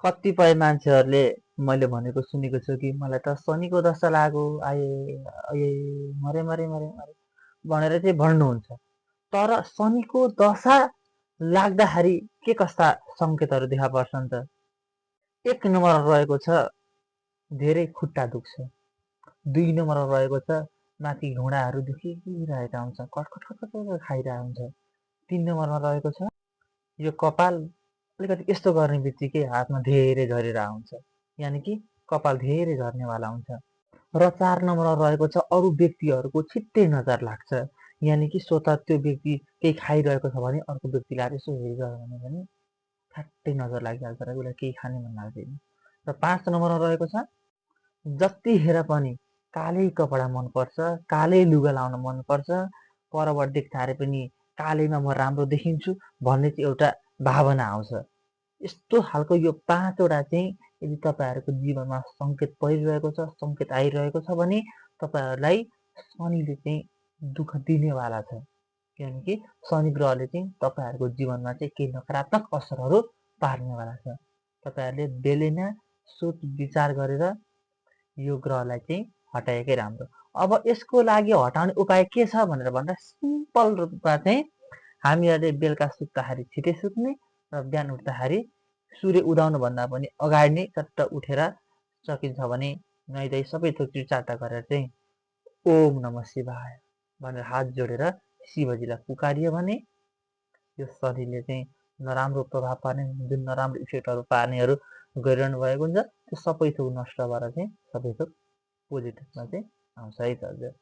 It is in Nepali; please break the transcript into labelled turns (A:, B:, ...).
A: कतिपय मान्छेहरूले मैले भनेको सुनेको छु कि मलाई त शनिको दशा लाग्यो, आए अये मरे मरे मरे मरे भनेर चाहिँ भन्नुहुन्छ। तर शनिको दशा लाग्दाखेरि के कस्ता सङ्केतहरू देखा पर्छन् त? एक नम्बरमा रहेको छ धेरै खुट्टा दुख्छ। 2 नम्बरमा रहेको छ माथि घुँडाहरू दुखिरहेका हुन्छ, कटकट कटकट खाइरहेको हुन्छ। 3 नम्बरमा रहेको छ यो कपाल अलिकति यस्तो गर्ने बित्तिकै हातमा धेरै झरेर आउँछ, यानि कि कपाल धेरै झर्नेवाला हुन्छ। र 4 नम्बरमा रहेको छ अरू व्यक्तिहरूको छिट्टै नजर लाग्छ, यानि कि स्वतः त्यो व्यक्ति केही खाइरहेको छ भने अर्को व्यक्तिलाई यसो हेरिरह्यो भने पनि ठ्याट्टै नजर लागिहाल्छ र उसलाई केही खाने मन लाग्दैन। र 5 नम्बरमा रहेको छ जतिखेर पनि कालै कपडा मनपर्छ, कालै लुगा लाउन मनपर्छ, परबाट देख्दाखेरि पनि कालैमा म राम्रो देखिन्छु भन्ने चाहिँ एउटा भावना आउँछ। यस्तो खालको यो 5वटा चाहिँ यदि तपाईँहरूको जीवनमा सङ्केत परिरहेको छ, सङ्केत आइरहेको छ भने तपाईँहरूलाई शनिले चाहिँ दुःख दिनेवाला छ। किनकि शनि ग्रहले चाहिँ तपाईँहरूको जीवनमा चाहिँ केही नकारात्मक असरहरू पार्नेवाला छ। तपाईँहरूले बेलैमा सोच विचार गरेर यो ग्रहलाई चाहिँ हटाएकै राम्रो। अब यसको लागि हटाउने उपाय के छ भनेर भन्दा सिम्पल रूपमा चाहिँ हामीहरूले बेलुका सुत्दाखेरि छिटै सुत्ने र बिहान उठ्दाखेरि सूर्य उदाउनुभन्दा पनि अगाडि नै चट्ट उठेर सकिन्छ भने नुहाइधुवाइ सबै थोक चाटा गरेर चाहिँ ओम नमः शिवाय भनेर हात जोडेर शिवजीलाई पुकारियो भने यो शनिले चाहिँ नराम्रो प्रभाव पार्ने, जुन नराम्रो इफेक्टहरू पार्नेहरू गरिरहनु भएको हुन्छ त्यो सबै थोक नष्ट भएर चाहिँ सबै थोक पोजिटिभमा चाहिँ आउँछ है त।